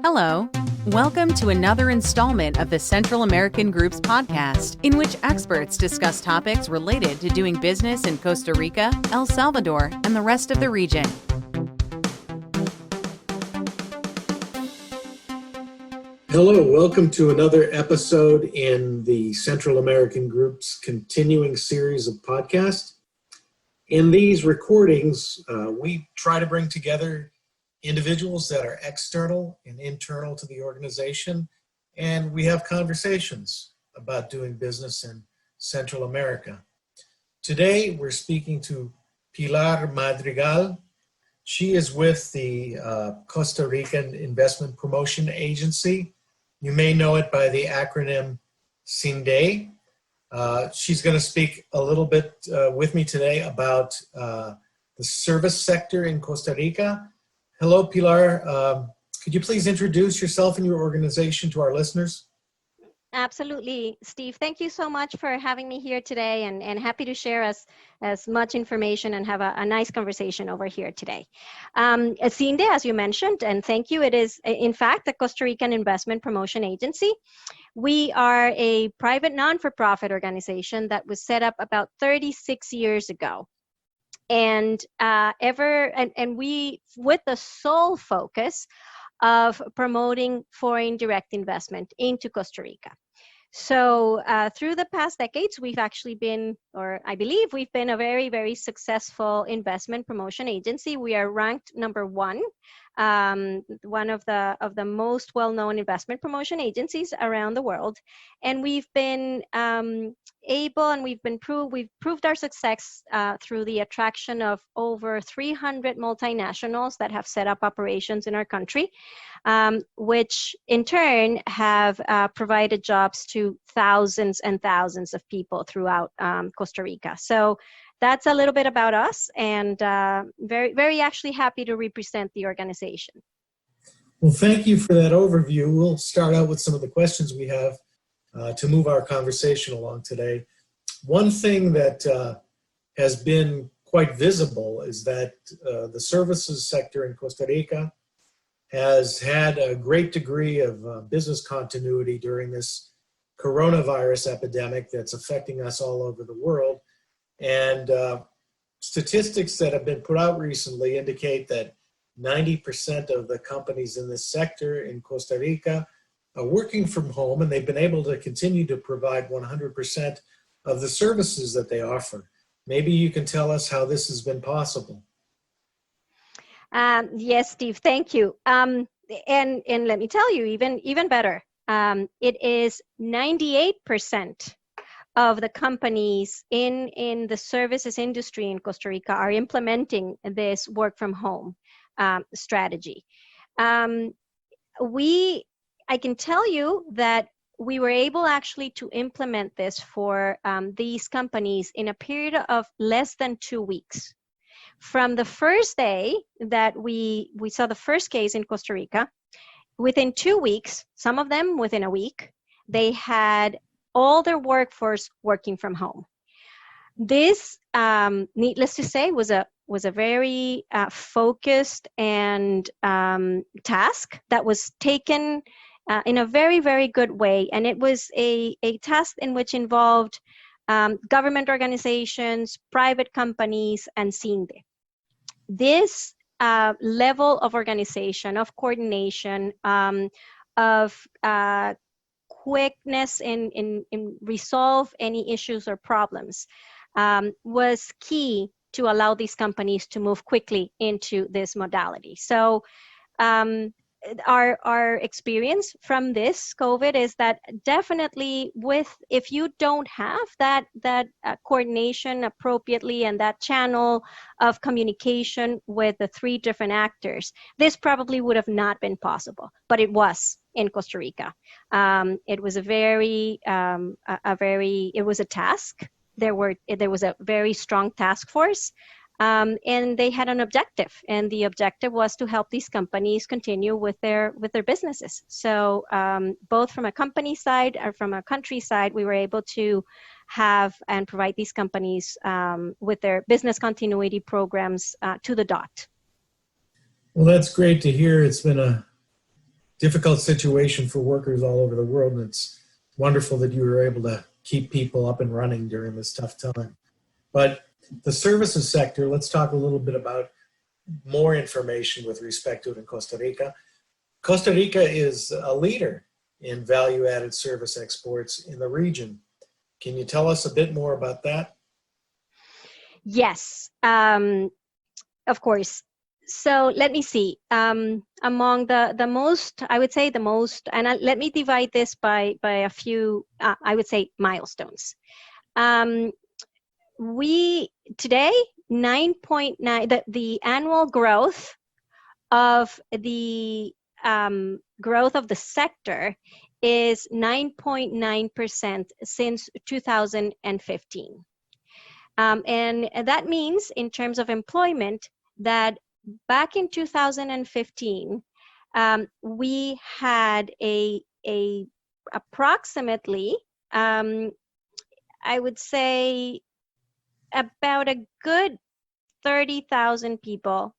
Hello. Welcome to another installment of the Central American Group's podcast, in which experts discuss topics related to doing business in Costa Rica, El Salvador, and the rest of the region. Hello, welcome to another episode in the Central American Group's continuing series of podcasts. In these recordings, we try to bring together individuals that are external and internal to the organization, and we have conversations about doing business in Central America. Today, we're speaking to Pilar Madrigal. She is with the Costa Rican Investment Promotion Agency. You may know it by the acronym CINDE. She's going to speak a little bit with me today about the service sector in Costa Rica. Hello, Pilar. Could you please introduce yourself and your organization to our listeners? Absolutely, Steve. Thank you so much for having me here today, and happy to share as much information and have a nice conversation over here today. CINDE, as you mentioned, and thank you, it is in fact the Costa Rican Investment Promotion Agency. We are a private non-for-profit organization that was set up about 36 years ago. And we, with the sole focus of promoting foreign direct investment into Costa Rica. So through the past decades, we've actually been, or I believe we've been, a very, very successful investment promotion agency. We are ranked number one of the most well-known investment promotion agencies around the world. And we've been able, and we've proved our success through the attraction of over 300 multinationals that have set up operations in our country, which in turn have provided jobs to thousands and thousands of people throughout Costa Rica. So that's a little bit about us, and very, very actually happy to represent the organization. Well, thank you for that overview. We'll start out with some of the questions we have to move our conversation along today. One thing that has been quite visible is that the services sector in Costa Rica has had a great degree of business continuity during this coronavirus epidemic that's affecting us all over the world. And statistics that have been put out recently indicate that 90% of the companies in this sector in Costa Rica are working from home, and they've been able to continue to provide 100% of the services that they offer. Maybe you can tell us how this has been possible. Yes, Steve, thank you. And let me tell you, even better, it is 98% of the companies in the services industry in Costa Rica are implementing this work from home strategy. I can tell you that we were able actually to implement this for these companies in a period of less than 2 weeks. From the first day that we saw the first case in Costa Rica, within 2 weeks, some of them within a week, they had all their workforce working from home. This, needless to say, was a very focused and task that was taken in a very, very good way. And it was a task in which involved government organizations, private companies, and CINDE. This level of organization, of coordination, of quickness in resolve any issues or problems was key to allow these companies to move quickly into this modality. So our experience from this COVID is that definitely if you don't have that coordination appropriately and that channel of communication with the three different actors, this probably would have not been possible, but it was in Costa Rica. It was it was a task. There was a very strong task force. And they had an objective, and the objective was to help these companies continue with their businesses. So both from a company side or from a country side, we were able to have and provide these companies with their business continuity programs to the dot. Well, that's great to hear. It's been a difficult situation for workers all over the world, and it's wonderful that you were able to keep people up and running during this tough time. But the services sector, let's talk a little bit about more information with respect to it in Costa Rica. Costa Rica is a leader in value-added service exports in the region. Can you tell us a bit more about that? Yes, of course. So let me see. Among the most, I would say the most, and let me divide this by a few, I would say, milestones. We today 9.9, the annual growth of the sector is 9.9% since 2015. And that means, in terms of employment, that back in 2015, we had a approximately, I would say, about a good 30,000 people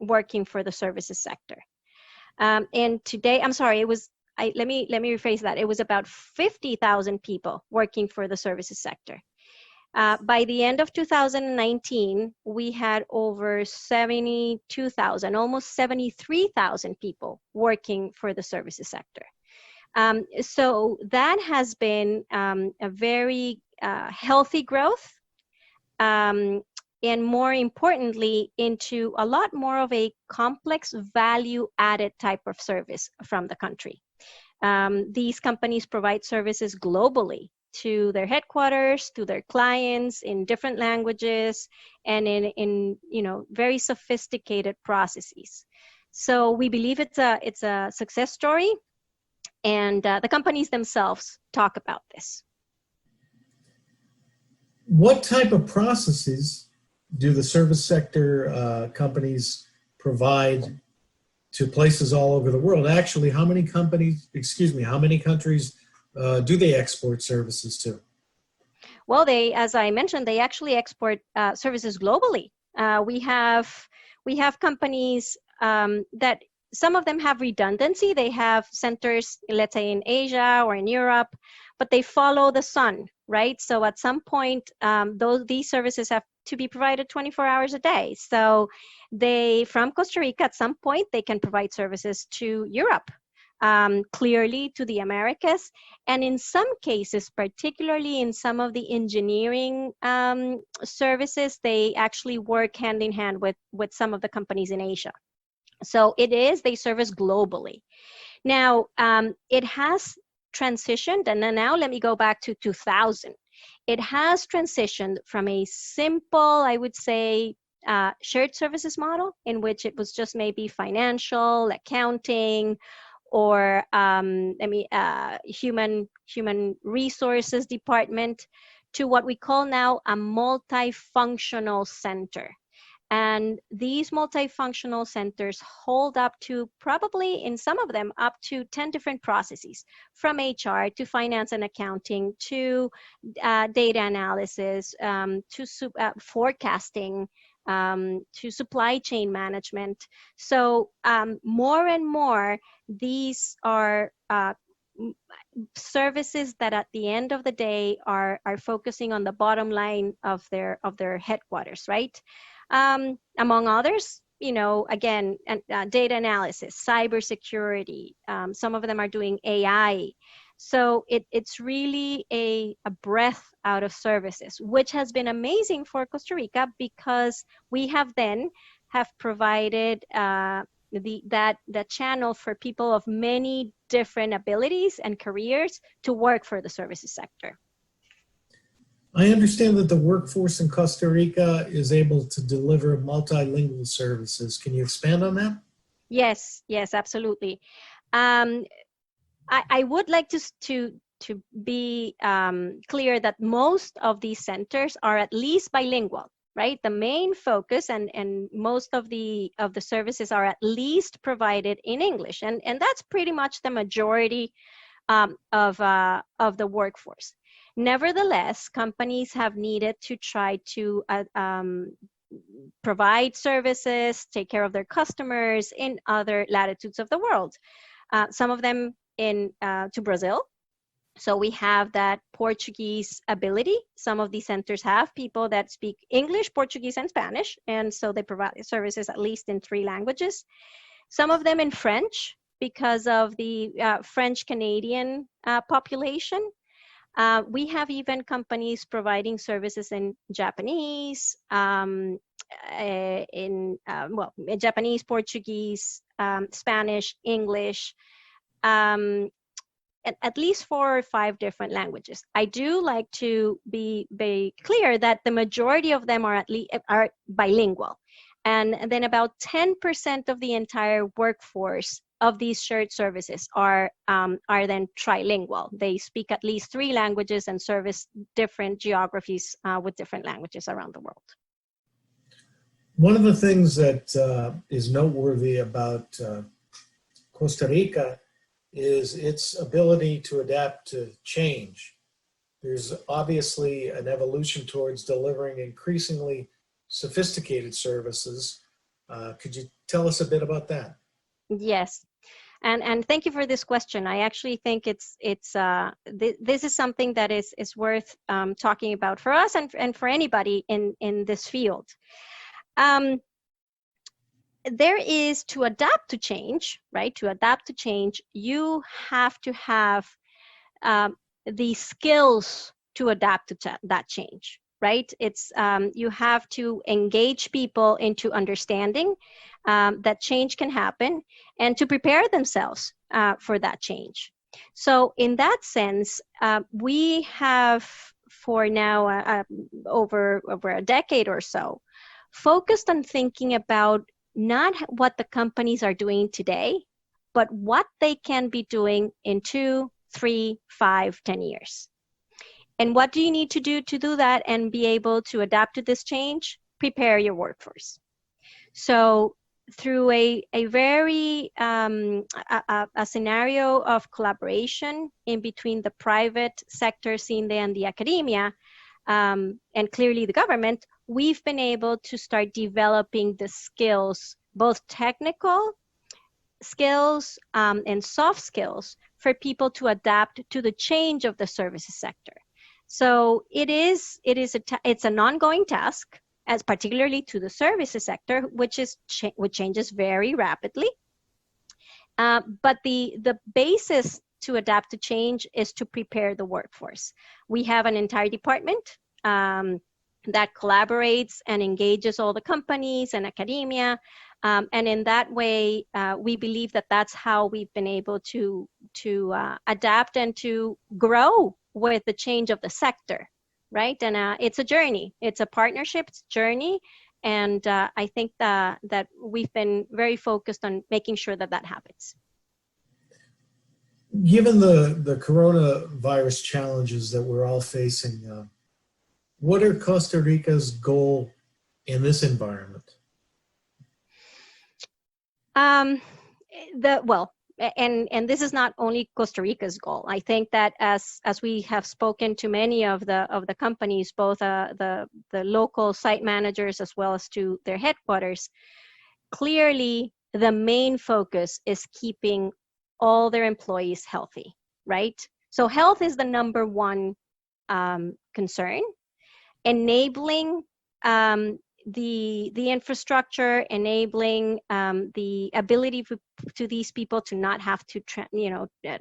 working for the services sector. And today, I'm sorry, it was, let me rephrase that. It was about 50,000 people working for the services sector. By the end of 2019, we had over 72,000, almost 73,000 people working for the services sector. So that has been a very healthy growth, and more importantly, into a lot more of a complex value-added type of service from the country. These companies provide services globally to their headquarters, to their clients in different languages, and in very sophisticated processes. So we believe it's a success story, and the companies themselves talk about this. What type of processes do the service sector companies provide to places all over the world? Actually, how many countries do they export services to? Well, as I mentioned, they actually export services globally. We have companies that, some of them have redundancy. They have centers, let's say in Asia or in Europe, but they follow the sun, right? So at some point, these services have to be provided 24 hours a day. So from Costa Rica, at some point, they can provide services to Europe, clearly to the Americas, and in some cases, particularly in some of the engineering services, they actually work hand in hand with some of the companies in Asia. So they service globally. Now, it has transitioned, and then now let me go back to 2000. It has transitioned from a simple, I would say, shared services model, in which it was just maybe financial, accounting, or human resources department, to what we call now a multifunctional center. And these multifunctional centers hold up to, probably in some of them, up to 10 different processes, from HR to finance and accounting to data analysis, to forecasting, to supply chain management. So more and more, these are services that at the end of the day are focusing on the bottom line of their headquarters, right? Among others, again, data analysis, cybersecurity. Some of them are doing AI. So it's really a breadth out of services, which has been amazing for Costa Rica, because we have provided the channel for people of many different abilities and careers to work for the services sector. I understand that the workforce in Costa Rica is able to deliver multilingual services. Can you expand on that? Yes, absolutely. I would like to be clear that most of these centers are at least bilingual, right? The main focus and most of the services are at least provided in English, and that's pretty much the majority of the workforce. Nevertheless, companies have needed to try to provide services, take care of their customers in other latitudes of the world. Some of them to Brazil. So we have that Portuguese ability. Some of these centers have people that speak English, Portuguese, and Spanish. And so they provide services at least in 3 languages. Some of them in French because of the French-Canadian population. We have even companies providing services in Japanese, in Japanese, Portuguese, Spanish, English, at least 4 or 5 different languages. I do like to be very clear that the majority of them are are bilingual. And then about 10% of the entire workforce of these shared services are then trilingual. They speak at least 3 languages and service different geographies with different languages around the world. One of the things that is noteworthy about Costa Rica is its ability to adapt to change. There's obviously an evolution towards delivering increasingly sophisticated services. Could you tell us a bit about that? Yes, and thank you for this question. I actually think this is something that is worth talking about for us and for anybody in this field. There is, to adapt to change, right? To adapt to change, you have to have the skills to adapt to that change, right? It's you have to engage people into understanding that change can happen and to prepare themselves for that change. So in that sense, we have for now over a decade or so focused on thinking about not what the companies are doing today, but what they can be doing in 2, 3, 5, 10 years. And what do you need to do that and be able to adapt to this change? Prepare your workforce. So through a very a scenario of collaboration in between the private sector, CINDE, and the academia, and clearly the government, we've been able to start developing the skills, both technical skills and soft skills, for people to adapt to the change of the services sector. So it's an ongoing task, as particularly to the services sector, which changes very rapidly. But the basis to adapt to change is to prepare the workforce. We have an entire department that collaborates and engages all the companies and academia. And in that way, we believe that that's how we've been able to adapt and to grow with the change of the sector, right? And it's a journey. It's a partnership journey. And I think that we've been very focused on making sure that happens. Given the coronavirus challenges that we're all facing, what are Costa Rica's goal in this environment? And this is not only Costa Rica's goal. I think that as we have spoken to many of the companies, both the local site managers as well as to their headquarters, clearly the main focus is keeping all their employees healthy, right? So health is the number one concern. Enabling the infrastructure, enabling the ability to these people to not have to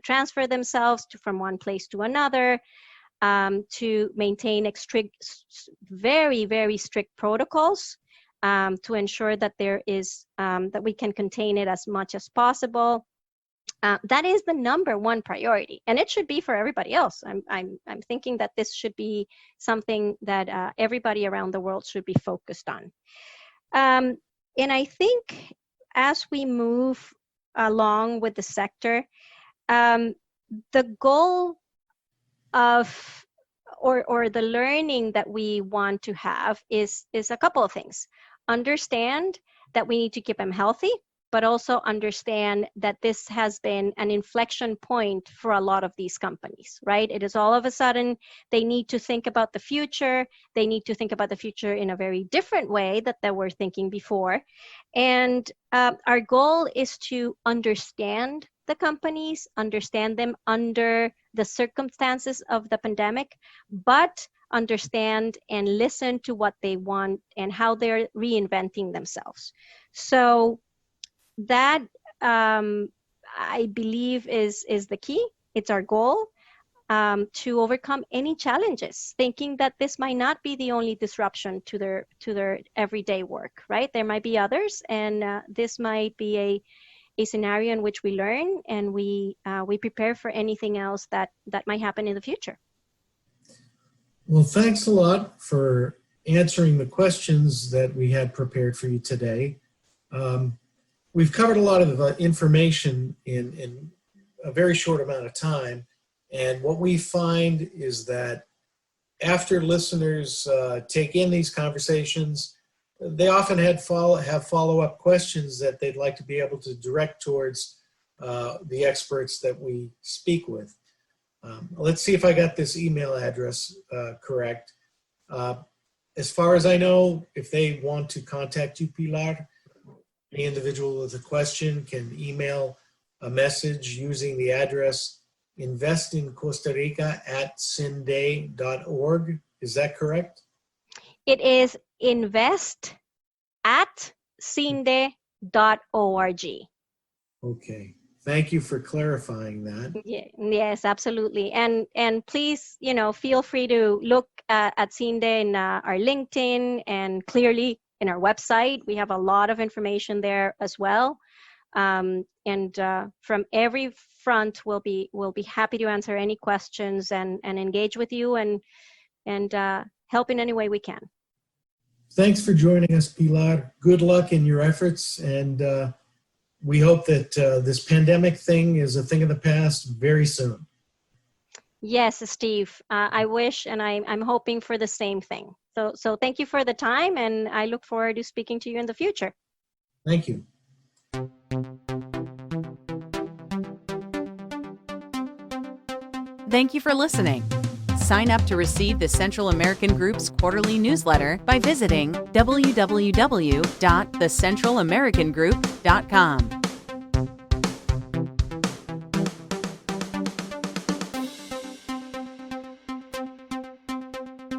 transfer themselves from one place to another, to maintain very, very strict protocols to ensure that there is that we can contain it as much as possible. That is the number one priority, and it should be for everybody else. I'm thinking that this should be something that everybody around the world should be focused on. And I think as we move along with the sector, the goal of or the learning that we want to have is a couple of things. Understand that we need to keep them healthy. but also understand that this has been an inflection point for a lot of these companies, right? It is all of a sudden, they need to think about the future. They need to think about the future in a very different way that they were thinking before. And our goal is to understand the companies, understand them under the circumstances of the pandemic, but understand and listen to what they want and how they're reinventing themselves. So that I believe is the key. It's our goal to overcome any challenges, thinking that this might not be the only disruption to their everyday work, right? There might be others, and this might be a scenario in which we learn and we prepare for anything else that might happen in the future. Well, thanks a lot for answering the questions that we had prepared for you today. We've covered a lot of information in a very short amount of time. And what we find is that after listeners take in these conversations, they often have follow-up questions that they'd like to be able to direct towards the experts that we speak with. Let's see if I got this email address correct. As far as I know, if they want to contact you, Pilar, the individual with a question can email a message using the address investincostarica@cinde.org. Is that correct? It is invest@cinde.org. Okay. Thank you for clarifying that. Yeah, yes, absolutely. And please, feel free to look at Cinde in our LinkedIn and clearly in our website. We have a lot of information there as well. And from every front, we'll be happy to answer any questions and engage with you and help in any way we can. Thanks for joining us, Pilar. Good luck in your efforts, and we hope that this pandemic thing is a thing of the past very soon. Yes, Steve. I wish, and I'm hoping for the same thing. So thank you for the time, and I look forward to speaking to you in the future. Thank you. Thank you for listening. Sign up to receive the Central American Group's quarterly newsletter by visiting www.thecentralamericangroup.com.